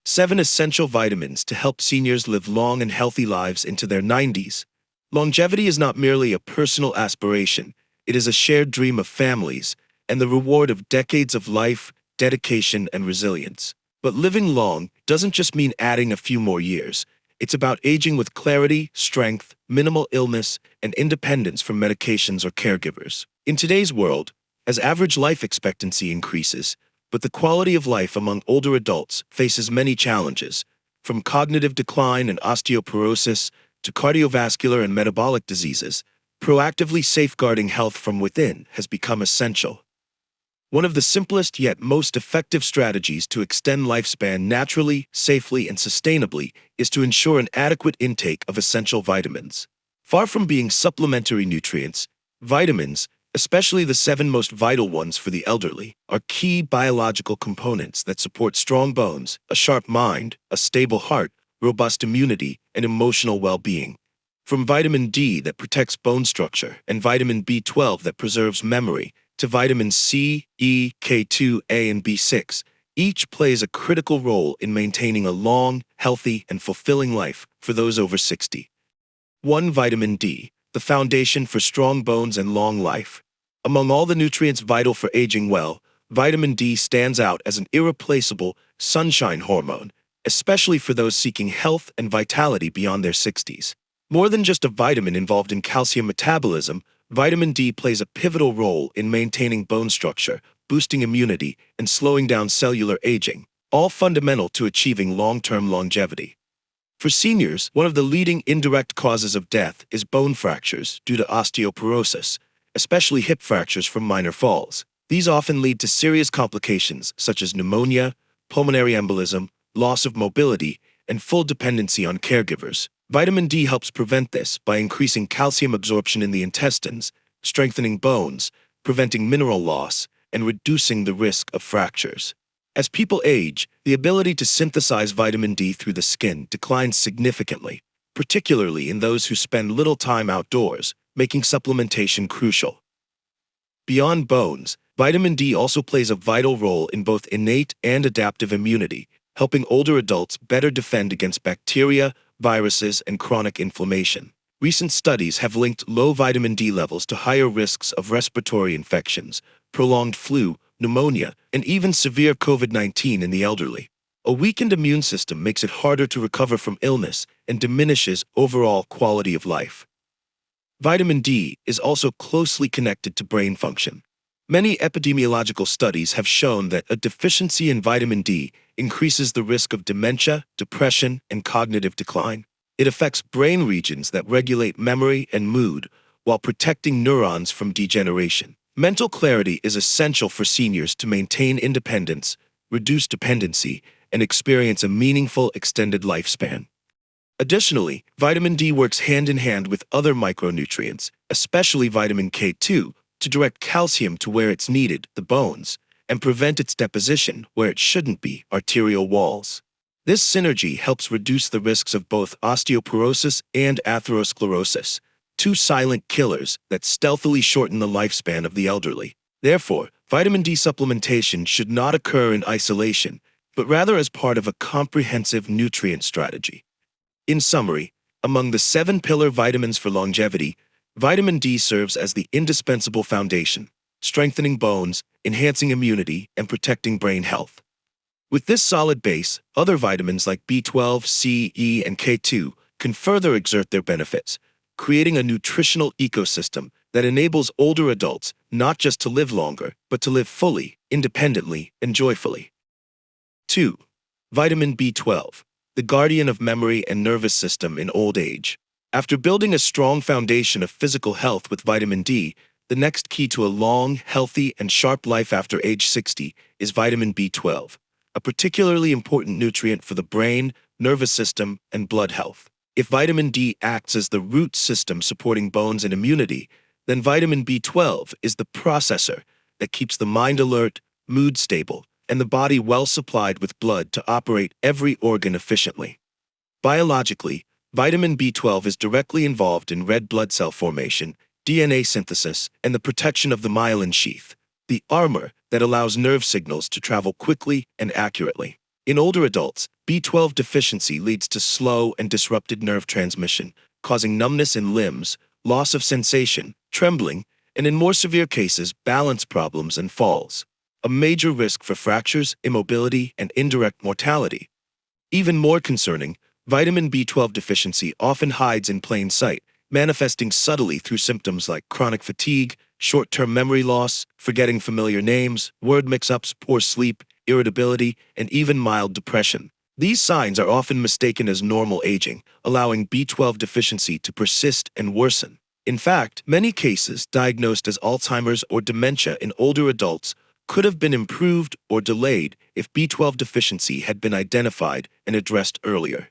7 essential vitamins to help seniors live long and healthy lives into their 90s. Longevity is not merely a personal aspiration, it is a shared dream of families and the reward of decades of life, dedication, and resilience. But living long doesn't just mean adding a few more years. It's about aging with clarity, strength, minimal illness, and independence from medications or caregivers. In today's world, as average life expectancy increases, but the quality of life among older adults faces many challenges, from cognitive decline and osteoporosis to cardiovascular and metabolic diseases. Proactively safeguarding health from within has become essential. One of the simplest yet most effective strategies to extend lifespan naturally, safely, and sustainably is to ensure an adequate intake of essential vitamins. Far from being supplementary nutrients, vitamins, especially the 7 most vital ones for the elderly, are key biological components that support strong bones, a sharp mind, a stable heart, robust immunity, and emotional well-being. From vitamin D that protects bone structure and vitamin B12 that preserves memory, to vitamins C, E, K2, A, and B6, each plays a critical role in maintaining a long, healthy, and fulfilling life for those over 60. 1. Vitamin D, the foundation for strong bones and long life. Among all the nutrients vital for aging well, vitamin D stands out as an irreplaceable sunshine hormone, especially for those seeking health and vitality beyond their 60s. More than just a vitamin involved in calcium metabolism, vitamin D plays a pivotal role in maintaining bone structure, boosting immunity, and slowing down cellular aging, all fundamental to achieving long-term longevity. For seniors, one of the leading indirect causes of death is bone fractures due to osteoporosis, especially hip fractures from minor falls. These often lead to serious complications such as pneumonia, pulmonary embolism, loss of mobility, and full dependency on caregivers. Vitamin D helps prevent this by increasing calcium absorption in the intestines, strengthening bones, preventing mineral loss, and reducing the risk of fractures. As people age, the ability to synthesize vitamin D through the skin declines significantly, particularly in those who spend little time outdoors, making supplementation crucial. Beyond bones, vitamin D also plays a vital role in both innate and adaptive immunity, helping older adults better defend against bacteria, viruses, and chronic inflammation. Recent studies have linked low vitamin D levels to higher risks of respiratory infections, prolonged flu, pneumonia, and even severe COVID-19 in the elderly. A weakened immune system makes it harder to recover from illness and diminishes overall quality of life. Vitamin D is also closely connected to brain function. Many epidemiological studies have shown that a deficiency in vitamin D increases the risk of dementia, depression, and cognitive decline. It affects brain regions that regulate memory and mood while protecting neurons from degeneration. Mental clarity is essential for seniors to maintain independence, reduce dependency, and experience a meaningful extended lifespan. Additionally, vitamin D works hand in hand with other micronutrients, especially vitamin K2, to direct calcium to where it's needed, the bones, and prevent its deposition where it shouldn't be, arterial walls. This synergy helps reduce the risks of both osteoporosis and atherosclerosis, 2 silent killers that stealthily shorten the lifespan of the elderly. Therefore, vitamin D supplementation should not occur in isolation, but rather as part of a comprehensive nutrient strategy. In summary, among the 7 pillar vitamins for longevity, vitamin D serves as the indispensable foundation, strengthening bones, enhancing immunity, and protecting brain health. With this solid base, other vitamins like B12, C, E, and K2 can further exert their benefits, creating a nutritional ecosystem that enables older adults not just to live longer, but to live fully, independently, and joyfully. 2. Vitamin B12, the guardian of memory and nervous system in old age. After building a strong foundation of physical health with vitamin D, the next key to a long, healthy, and sharp life after age 60 is vitamin B12, a particularly important nutrient for the brain, nervous system, and blood health. If vitamin D acts as the root system supporting bones and immunity, then vitamin B12 is the processor that keeps the mind alert, mood stable, and the body well supplied with blood to operate every organ efficiently. Biologically, vitamin B12 is directly involved in red blood cell formation, DNA synthesis, and the protection of the myelin sheath, the armor that allows nerve signals to travel quickly and accurately. In older adults, B12 deficiency leads to slow and disrupted nerve transmission, causing numbness in limbs, loss of sensation, trembling, and in more severe cases, balance problems and falls. A major risk for fractures, immobility, and indirect mortality. Even more concerning, vitamin B12 deficiency often hides in plain sight, manifesting subtly through symptoms like chronic fatigue, short-term memory loss, forgetting familiar names, word mix-ups, poor sleep, irritability, and even mild depression. These signs are often mistaken as normal aging, allowing B12 deficiency to persist and worsen. In fact, many cases diagnosed as Alzheimer's or dementia in older adults could have been improved or delayed if B12 deficiency had been identified and addressed earlier.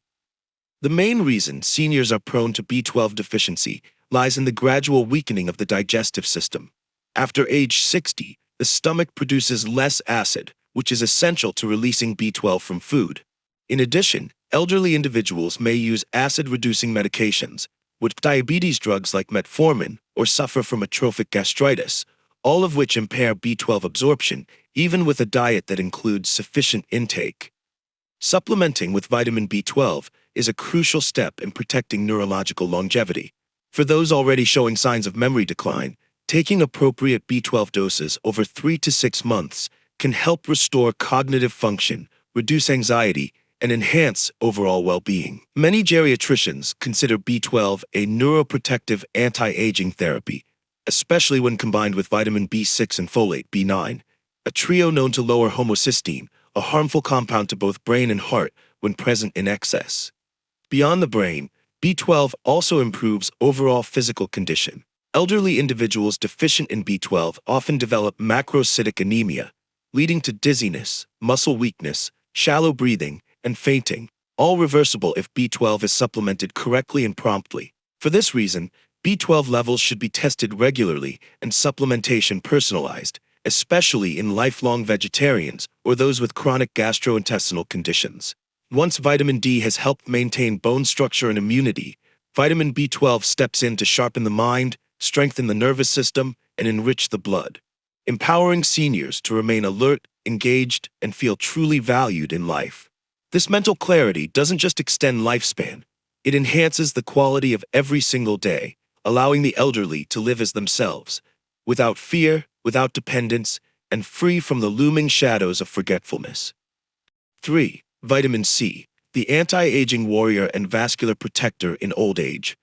The main reason seniors are prone to B12 deficiency lies in the gradual weakening of the digestive system. After age 60, the stomach produces less acid, which is essential to releasing B12 from food. In addition, elderly individuals may use acid-reducing medications, with diabetes drugs like metformin, or suffer from atrophic gastritis, all of which impair B12 absorption, even with a diet that includes sufficient intake. Supplementing with vitamin B12 is a crucial step in protecting neurological longevity. For those already showing signs of memory decline, taking appropriate B12 doses over 3 to 6 months can help restore cognitive function, reduce anxiety, and enhance overall well-being. Many geriatricians consider B12 a neuroprotective anti-aging therapy, especially when combined with vitamin B6 and folate B9, a trio known to lower homocysteine, a harmful compound to both brain and heart when present in excess. Beyond the brain, B12 also improves overall physical condition. Elderly individuals deficient in B12 often develop macrocytic anemia, leading to dizziness, muscle weakness, shallow breathing, and fainting, all reversible if B12 is supplemented correctly and promptly. For this reason, B12 levels should be tested regularly and supplementation personalized, especially in lifelong vegetarians or those with chronic gastrointestinal conditions. Once vitamin D has helped maintain bone structure and immunity, vitamin B12 steps in to sharpen the mind, strengthen the nervous system, and enrich the blood, empowering seniors to remain alert, engaged, and feel truly valued in life. This mental clarity doesn't just extend lifespan, it enhances the quality of every single day, allowing the elderly to live as themselves, without fear, without dependence, and free from the looming shadows of forgetfulness. 3. Vitamin C, the anti-aging warrior and vascular protector in old age.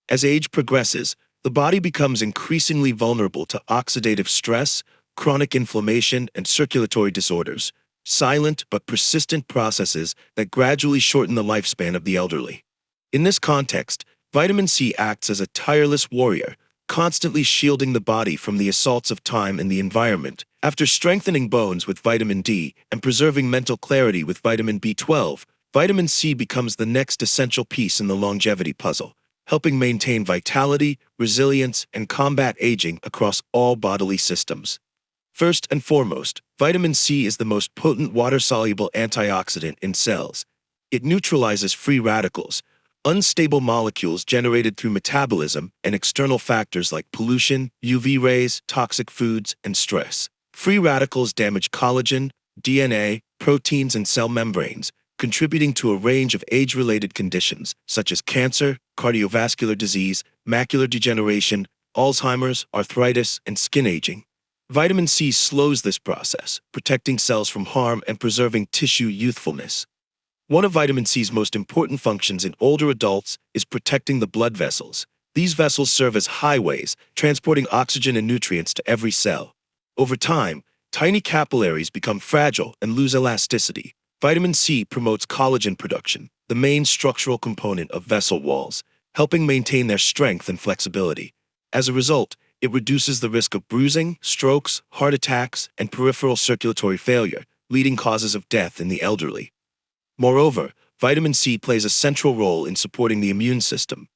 As age progresses, the body becomes increasingly vulnerable to oxidative stress, chronic inflammation, and circulatory disorders, silent but persistent processes that gradually shorten the lifespan of the elderly. In this context, vitamin C acts as a tireless warrior, constantly shielding the body from the assaults of time and the environment. After strengthening bones with vitamin D and preserving mental clarity with vitamin B12, vitamin C becomes the next essential piece in the longevity puzzle, helping maintain vitality, resilience, and combat aging across all bodily systems. First and foremost, vitamin C is the most potent water-soluble antioxidant in cells. It neutralizes free radicals, unstable molecules generated through metabolism and external factors like pollution, UV rays, toxic foods, and stress. Free radicals damage collagen, DNA, proteins, and cell membranes, contributing to a range of age-related conditions such as cancer, cardiovascular disease, macular degeneration, Alzheimer's, arthritis, and skin aging. Vitamin C slows this process, protecting cells from harm and preserving tissue youthfulness. One of vitamin C's most important functions in older adults is protecting the blood vessels. These vessels serve as highways, transporting oxygen and nutrients to every cell. Over time, tiny capillaries become fragile and lose elasticity. Vitamin C promotes collagen production, the main structural component of vessel walls, helping maintain their strength and flexibility. As a result, it reduces the risk of bruising, strokes, heart attacks, and peripheral circulatory failure, leading causes of death in the elderly. Moreover, vitamin C plays a central role in supporting the immune system.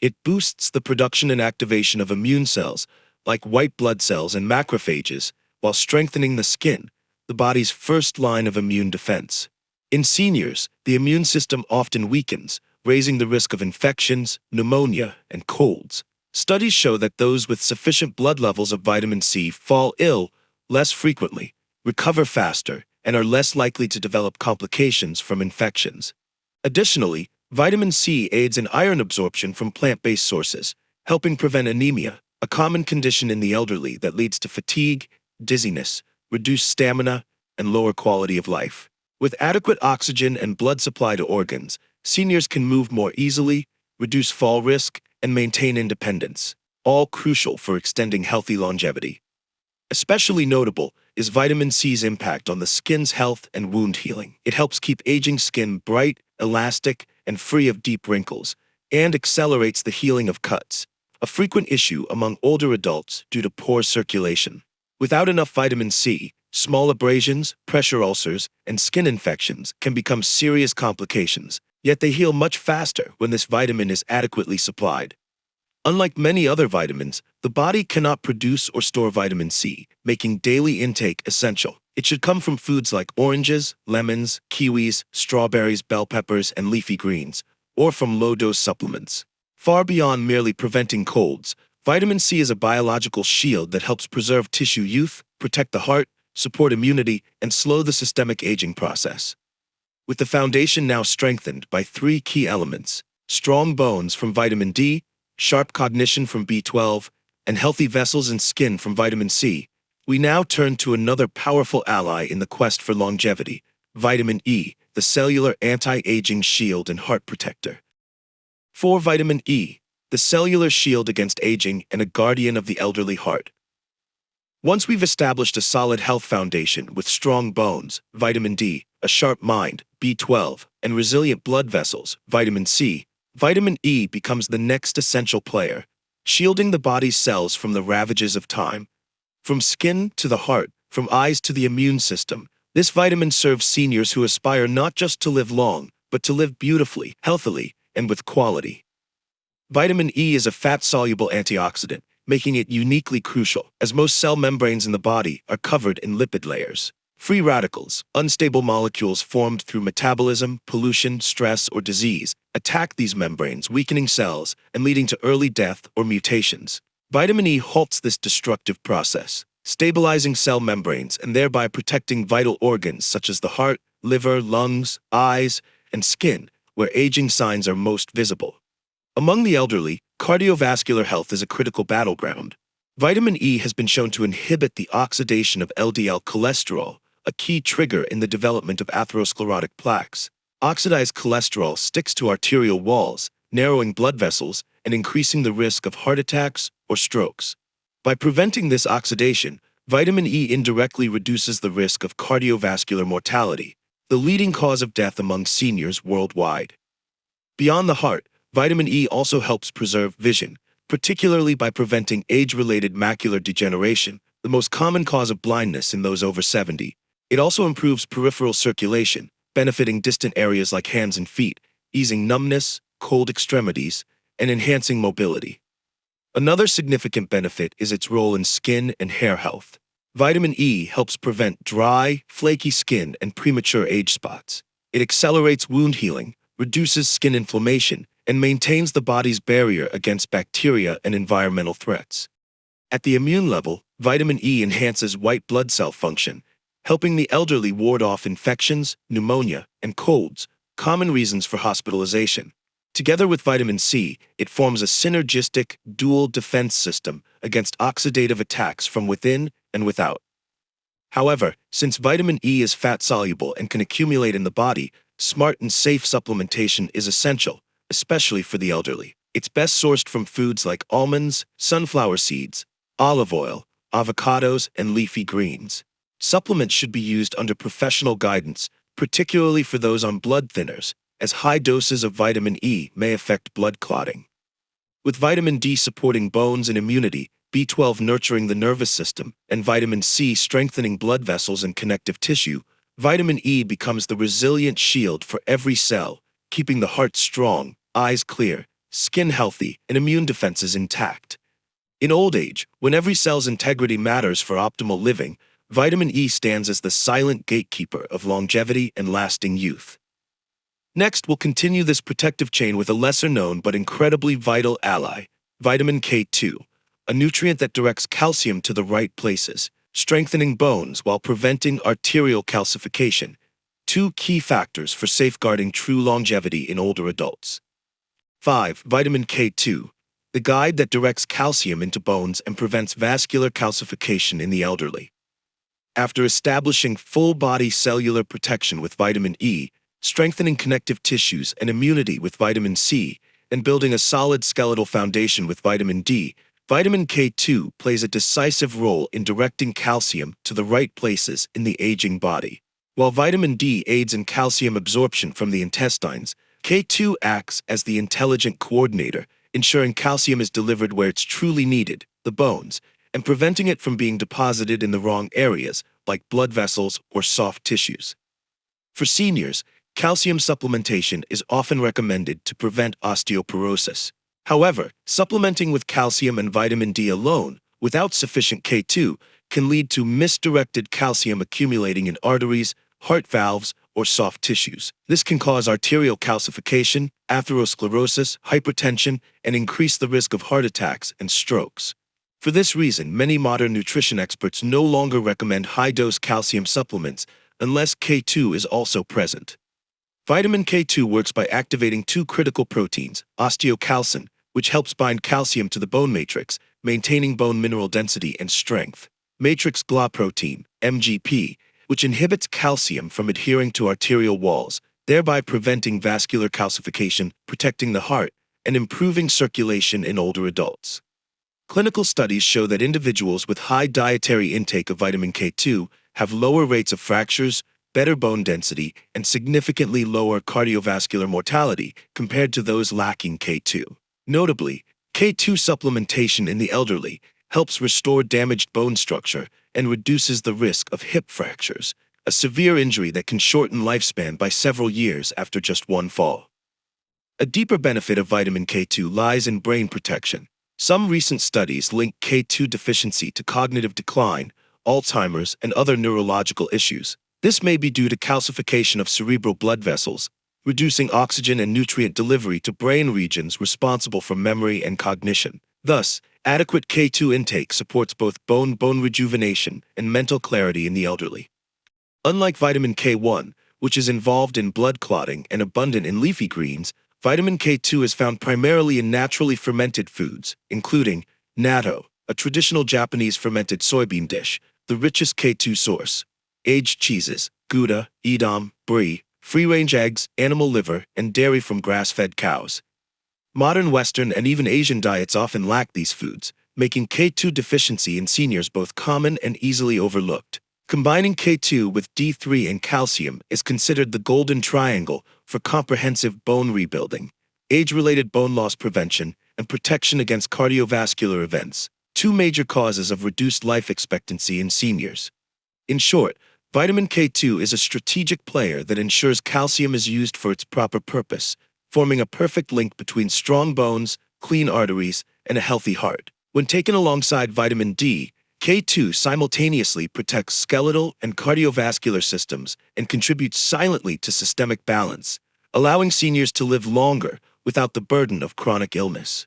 It boosts the production and activation of immune cells, like white blood cells and macrophages, while strengthening the skin, the body's first line of immune defense. In seniors, the immune system often weakens, raising the risk of infections, pneumonia, and colds. Studies show that those with sufficient blood levels of vitamin C fall ill less frequently, recover faster, and are less likely to develop complications from infections. Additionally, vitamin C aids in iron absorption from plant-based sources, helping prevent anemia, a common condition in the elderly that leads to fatigue, dizziness, reduced stamina, and lower quality of life. With adequate oxygen and blood supply to organs, seniors can move more easily, reduce fall risk, and maintain independence, all crucial for extending healthy longevity. Especially notable is vitamin C's impact on the skin's health and wound healing. It helps keep aging skin bright, elastic, and free of deep wrinkles, and accelerates the healing of cuts, a frequent issue among older adults due to poor circulation. Without enough vitamin C, small abrasions, pressure ulcers, and skin infections can become serious complications, yet they heal much faster when this vitamin is adequately supplied. Unlike many other vitamins, the body cannot produce or store vitamin C, making daily intake essential. It should come from foods like oranges, lemons, kiwis, strawberries, bell peppers, and leafy greens, or from low-dose supplements. Far beyond merely preventing colds, vitamin C is a biological shield that helps preserve tissue youth, protect the heart, support immunity, and slow the systemic aging process. With the foundation now strengthened by three key elements: strong bones from vitamin D, sharp cognition from B12, and healthy vessels and skin from vitamin C, we now turn to another powerful ally in the quest for longevity: vitamin E, the cellular anti-aging shield and heart protector. For vitamin E, the cellular shield against aging and a guardian of the elderly heart. Once we've established a solid health foundation with strong bones, vitamin D, a sharp mind, B12, and resilient blood vessels, vitamin C, vitamin E becomes the next essential player, shielding the body's cells from the ravages of time. From skin to the heart, from eyes to the immune system, this vitamin serves seniors who aspire not just to live long, but to live beautifully, healthily, and with quality. Vitamin E is a fat-soluble antioxidant, making it uniquely crucial, as most cell membranes in the body are covered in lipid layers. Free radicals, unstable molecules formed through metabolism, pollution, stress, or disease, attack these membranes, weakening cells and leading to early death or mutations. Vitamin E halts this destructive process, stabilizing cell membranes and thereby protecting vital organs such as the heart, liver, lungs, eyes, and skin, where aging signs are most visible. Among the elderly, cardiovascular health is a critical battleground. Vitamin E has been shown to inhibit the oxidation of LDL cholesterol, a key trigger in the development of atherosclerotic plaques. Oxidized cholesterol sticks to arterial walls, narrowing blood vessels and increasing the risk of heart attacks or strokes. By preventing this oxidation, vitamin E indirectly reduces the risk of cardiovascular mortality, the leading cause of death among seniors worldwide. Beyond the heart, vitamin E also helps preserve vision, particularly by preventing age-related macular degeneration, the most common cause of blindness in those over 70. It also improves peripheral circulation, benefiting distant areas like hands and feet, easing numbness, cold extremities, and enhancing mobility. Another significant benefit is its role in skin and hair health. Vitamin E helps prevent dry, flaky skin and premature age spots. It accelerates wound healing, reduces skin inflammation, and maintains the body's barrier against bacteria and environmental threats. At the immune level, vitamin E enhances white blood cell function, helping the elderly ward off infections, pneumonia, and colds, common reasons for hospitalization. Together with vitamin C, it forms a synergistic, dual defense system against oxidative attacks from within and without. However, since vitamin E is fat-soluble and can accumulate in the body, smart and safe supplementation is essential, especially for the elderly. It's best sourced from foods like almonds, sunflower seeds, olive oil, avocados, and leafy greens. Supplements should be used under professional guidance, particularly for those on blood thinners, as high doses of vitamin E may affect blood clotting. With vitamin D supporting bones and immunity, B12 nurturing the nervous system, and vitamin C strengthening blood vessels and connective tissue, vitamin E becomes the resilient shield for every cell, keeping the heart strong, eyes clear, skin healthy, and immune defenses intact. In old age, when every cell's integrity matters for optimal living, vitamin E stands as the silent gatekeeper of longevity and lasting youth. Next, we'll continue this protective chain with a lesser-known but incredibly vital ally, vitamin K2, a nutrient that directs calcium to the right places, strengthening bones while preventing arterial calcification, two key factors for safeguarding true longevity in older adults. 5. Vitamin K2, the guide that directs calcium into bones and prevents vascular calcification in the elderly. After establishing full-body cellular protection with vitamin E, strengthening connective tissues and immunity with vitamin C, and building a solid skeletal foundation with vitamin D, vitamin K2 plays a decisive role in directing calcium to the right places in the aging body. While vitamin D aids in calcium absorption from the intestines, K2 acts as the intelligent coordinator, ensuring calcium is delivered where it's truly needed, the bones, and preventing it from being deposited in the wrong areas, like blood vessels or soft tissues. For seniors, calcium supplementation is often recommended to prevent osteoporosis. However, supplementing with calcium and vitamin D alone, without sufficient K2, can lead to misdirected calcium accumulating in arteries, heart valves, or soft tissues. This can cause arterial calcification, atherosclerosis, hypertension, and increase the risk of heart attacks and strokes. For this reason, many modern nutrition experts no longer recommend high-dose calcium supplements unless K2 is also present. Vitamin K2 works by activating two critical proteins, osteocalcin, which helps bind calcium to the bone matrix, maintaining bone mineral density and strength, matrix GLA protein, MGP, which inhibits calcium from adhering to arterial walls, thereby preventing vascular calcification, protecting the heart, and improving circulation in older adults. Clinical studies show that individuals with high dietary intake of vitamin K2 have lower rates of fractures, better bone density, and significantly lower cardiovascular mortality compared to those lacking K2. Notably, K2 supplementation in the elderly helps restore damaged bone structure and reduces the risk of hip fractures, a severe injury that can shorten lifespan by several years after just one fall. A deeper benefit of vitamin K2 lies in brain protection. Some recent studies link K2 deficiency to cognitive decline, Alzheimer's, and other neurological issues. This may be due to calcification of cerebral blood vessels, reducing oxygen and nutrient delivery to brain regions responsible for memory and cognition. Thus, adequate K2 intake supports both bone rejuvenation and mental clarity in the elderly. Unlike vitamin K1, which is involved in blood clotting and abundant in leafy greens, vitamin K2 is found primarily in naturally fermented foods, including natto, a traditional Japanese fermented soybean dish, the richest K2 source, aged cheeses, Gouda, Edam, brie, free-range eggs, animal liver, and dairy from grass-fed cows. Modern Western and even Asian diets often lack these foods, making K2 deficiency in seniors both common and easily overlooked. Combining K2 with D3 and calcium is considered the golden triangle for comprehensive bone rebuilding, age-related bone loss prevention, and protection against cardiovascular events, two major causes of reduced life expectancy in seniors. In short, vitamin K2 is a strategic player that ensures calcium is used for its proper purpose, forming a perfect link between strong bones, clean arteries, and a healthy heart. When taken alongside vitamin D, K2 simultaneously protects skeletal and cardiovascular systems and contributes silently to systemic balance, allowing seniors to live longer without the burden of chronic illness.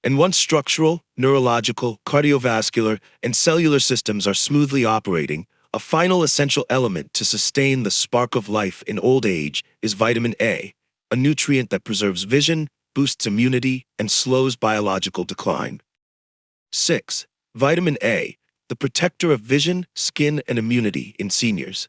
And once structural, neurological, cardiovascular, and cellular systems are smoothly operating, a final essential element to sustain the spark of life in old age is vitamin A, a nutrient that preserves vision, boosts immunity, and slows biological decline. 6. Vitamin A, the protector of vision, skin, and immunity in seniors.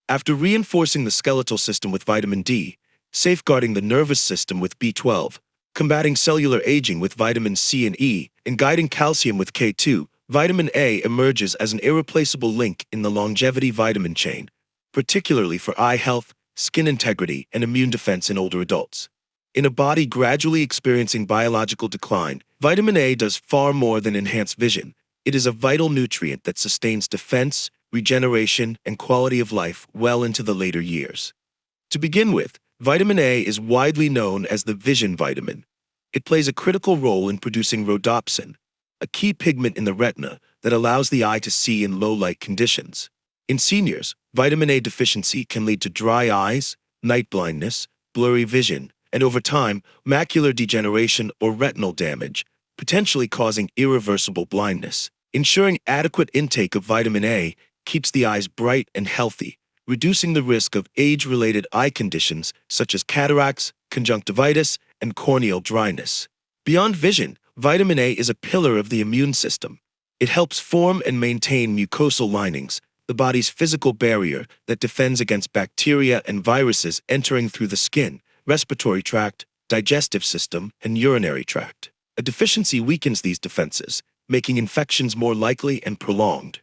After reinforcing the skeletal system with vitamin D, safeguarding the nervous system with B12, combating cellular aging with vitamin C and E, and guiding calcium with K2, vitamin A emerges as an irreplaceable link in the longevity vitamin chain, particularly for eye health, skin integrity, and immune defense in older adults. In a body gradually experiencing biological decline, vitamin A does far more than enhance vision. It is a vital nutrient that sustains defense, regeneration, and quality of life well into the later years. To begin with, vitamin A is widely known as the vision vitamin. It plays a critical role in producing rhodopsin, a key pigment in the retina that allows the eye to see in low-light conditions. In seniors, vitamin A deficiency can lead to dry eyes, night blindness, blurry vision, and over time, macular degeneration or retinal damage, potentially causing irreversible blindness. Ensuring adequate intake of vitamin A keeps the eyes bright and healthy, reducing the risk of age-related eye conditions such as cataracts, conjunctivitis, and corneal dryness. Beyond vision, vitamin A is a pillar of the immune system. It helps form and maintain mucosal linings, the body's physical barrier that defends against bacteria and viruses entering through the skin, respiratory tract, digestive system, and urinary tract. A deficiency weakens these defenses, making infections more likely and prolonged.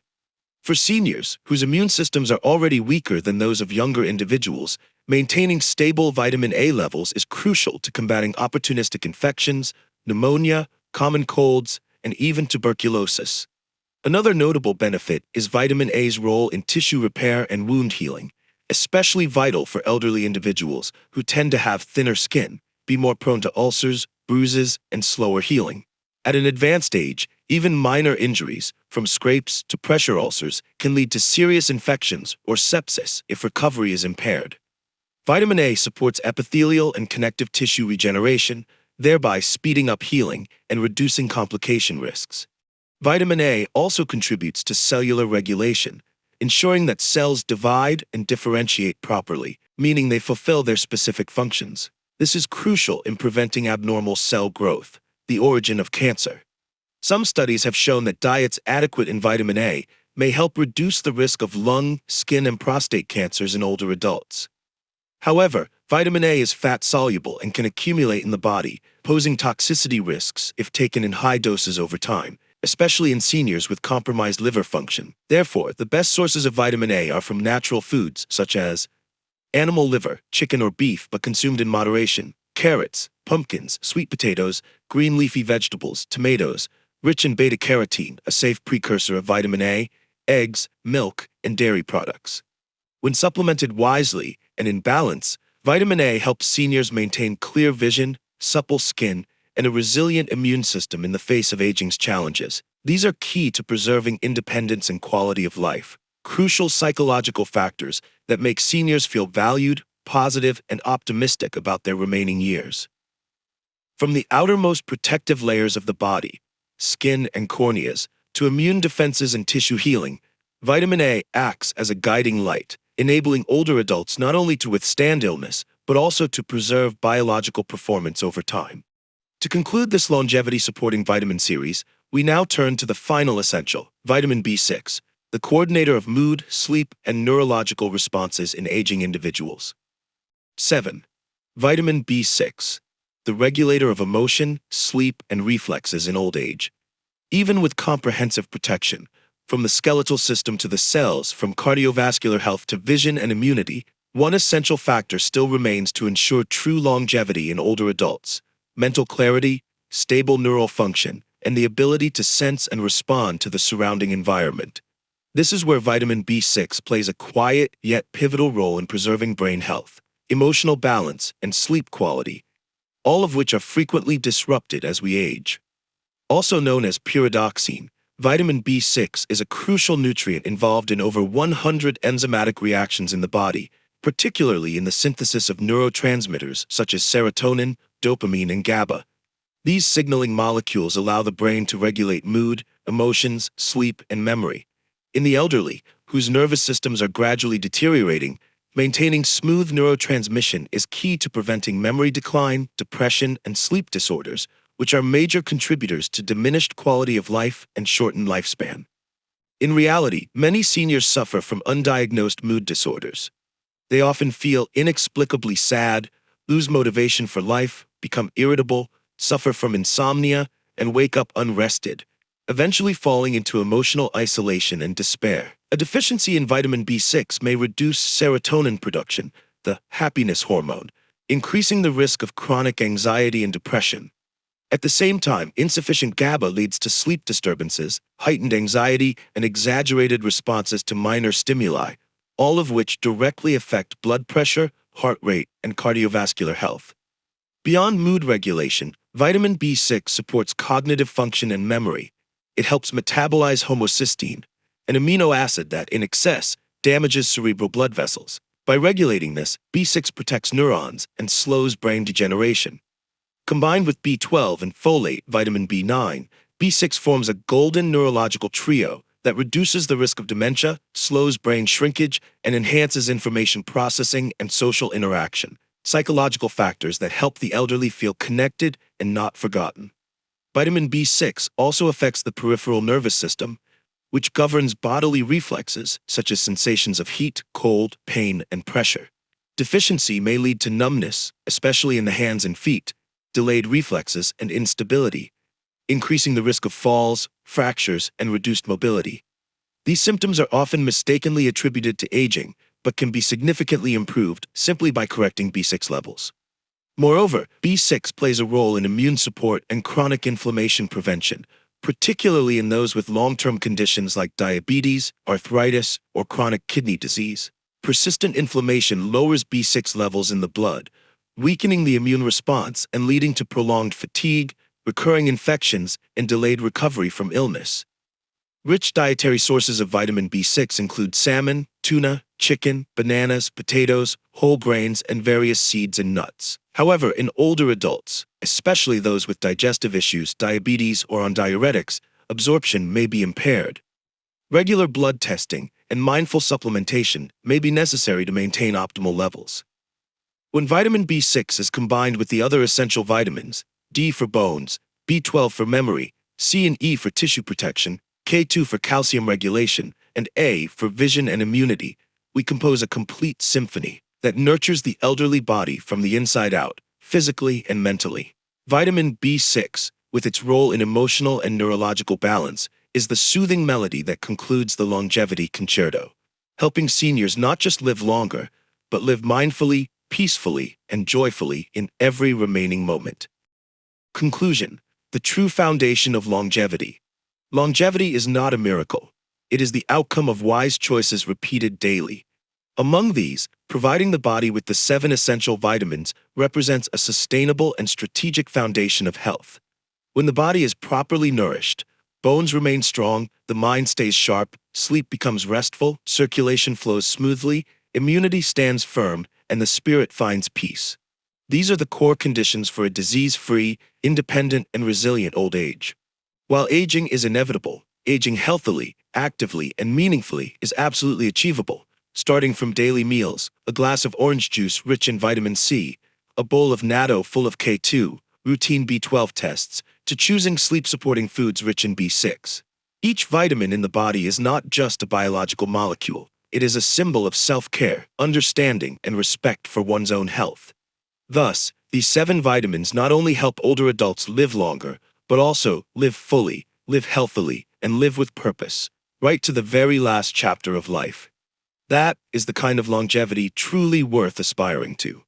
For seniors, whose immune systems are already weaker than those of younger individuals, maintaining stable vitamin A levels is crucial to combating opportunistic infections, pneumonia, common colds, and even tuberculosis. Another notable benefit is vitamin A's role in tissue repair and wound healing, especially vital for elderly individuals who tend to have thinner skin, be more prone to ulcers, bruises, and slower healing. At an advanced age, even minor injuries, from scrapes to pressure ulcers, can lead to serious infections or sepsis if recovery is impaired. Vitamin A supports epithelial and connective tissue regeneration, thereby speeding up healing and reducing complication risks. Vitamin A also contributes to cellular regulation, ensuring that cells divide and differentiate properly, meaning they fulfill their specific functions. This is crucial in preventing abnormal cell growth, the origin of cancer. Some studies have shown that diets adequate in vitamin A may help reduce the risk of lung, skin, and prostate cancers in older adults. However, vitamin A is fat-soluble and can accumulate in the body, posing toxicity risks if taken in high doses over time, especially in seniors with compromised liver function. Therefore, the best sources of vitamin A are from natural foods such as animal liver, chicken or beef but consumed in moderation, carrots, pumpkins, sweet potatoes, green leafy vegetables, tomatoes, rich in beta-carotene, a safe precursor of vitamin A, eggs, milk, and dairy products. When supplemented wisely and in balance, vitamin A helps seniors maintain clear vision, supple skin, and a resilient immune system in the face of aging's challenges. These are key to preserving independence and quality of life, crucial psychological factors that make seniors feel valued, positive, and optimistic about their remaining years. From the outermost protective layers of the body, skin and corneas, to immune defenses and tissue healing, vitamin A acts as a guiding light, enabling older adults not only to withstand illness, but also to preserve biological performance over time. To conclude this longevity-supporting vitamin series, we now turn to the final essential, vitamin B6, the coordinator of mood, sleep, and neurological responses in aging individuals. 7. Vitamin B6, the regulator of emotion, sleep, and reflexes in old age. Even with comprehensive protection, from the skeletal system to the cells, from cardiovascular health to vision and immunity, one essential factor still remains to ensure true longevity in older adults: mental clarity, stable neural function, and the ability to sense and respond to the surrounding environment. This is where vitamin B6 plays a quiet yet pivotal role in preserving brain health, emotional balance, and sleep quality, all of which are frequently disrupted as we age. Also known as pyridoxine, vitamin B6 is a crucial nutrient involved in over 100 enzymatic reactions in the body, particularly in the synthesis of neurotransmitters such as serotonin, dopamine, and GABA. These signaling molecules allow the brain to regulate mood, emotions, sleep, and memory. In the elderly, whose nervous systems are gradually deteriorating, maintaining smooth neurotransmission is key to preventing memory decline, depression, and sleep disorders, which are major contributors to diminished quality of life and shortened lifespan. In reality, many seniors suffer from undiagnosed mood disorders. They often feel inexplicably sad, lose motivation for life, become irritable, suffer from insomnia, and wake up unrested, eventually falling into emotional isolation and despair. A deficiency in vitamin B6 may reduce serotonin production, the happiness hormone, increasing the risk of chronic anxiety and depression. At the same time, insufficient GABA leads to sleep disturbances, heightened anxiety, and exaggerated responses to minor stimuli, all of which directly affect blood pressure, heart rate, and cardiovascular health. Beyond mood regulation, vitamin B6 supports cognitive function and memory. It helps metabolize homocysteine, an amino acid that, in excess, damages cerebral blood vessels. By regulating this, B6 protects neurons and slows brain degeneration. Combined with B12 and folate, vitamin B9, B6 forms a golden neurological trio that reduces the risk of dementia, slows brain shrinkage, and enhances information processing and social interaction, psychological factors that help the elderly feel connected and not forgotten. Vitamin B6 also affects the peripheral nervous system, which governs bodily reflexes such as sensations of heat, cold, pain, and pressure. Deficiency may lead to numbness, especially in the hands and feet, delayed reflexes, and instability, increasing the risk of falls, fractures, and reduced mobility. These symptoms are often mistakenly attributed to aging, but can be significantly improved simply by correcting B6 levels. Moreover, B6 plays a role in immune support and chronic inflammation prevention, particularly in those with long-term conditions like diabetes, arthritis, or chronic kidney disease. Persistent inflammation lowers B6 levels in the blood, weakening the immune response and leading to prolonged fatigue, recurring infections, and delayed recovery from illness. Rich dietary sources of vitamin B6 include salmon, tuna, chicken, bananas, potatoes, whole grains, and various seeds and nuts. However, in older adults, especially those with digestive issues, diabetes, or on diuretics, absorption may be impaired. Regular blood testing and mindful supplementation may be necessary to maintain optimal levels. When vitamin B6 is combined with the other essential vitamins, D for bones, B12 for memory, C and E for tissue protection, K2 for calcium regulation, and A for vision and immunity, we compose a complete symphony that nurtures the elderly body from the inside out, physically and mentally. Vitamin B6, with its role in emotional and neurological balance, is the soothing melody that concludes the longevity concerto, helping seniors not just live longer, but live mindfully, peacefully, and joyfully in every remaining moment. Conclusion: the true foundation of longevity. Longevity is not a miracle. It is the outcome of wise choices repeated daily. Among these, providing the body with the 7 essential vitamins represents a sustainable and strategic foundation of health. When the body is properly nourished, bones remain strong, the mind stays sharp, sleep becomes restful, circulation flows smoothly, immunity stands firm, and the spirit finds peace. These are the core conditions for a disease-free, independent, and resilient old age. While aging is inevitable, aging healthily, actively, and meaningfully is absolutely achievable, starting from daily meals, a glass of orange juice rich in vitamin C, a bowl of natto full of K2, routine B12 tests, to choosing sleep-supporting foods rich in B6. Each vitamin in the body is not just a biological molecule. It is a symbol of self-care, understanding, and respect for one's own health. Thus, these 7 vitamins not only help older adults live longer, but also live fully, live healthily, and live with purpose, right to the very last chapter of life. That is the kind of longevity truly worth aspiring to.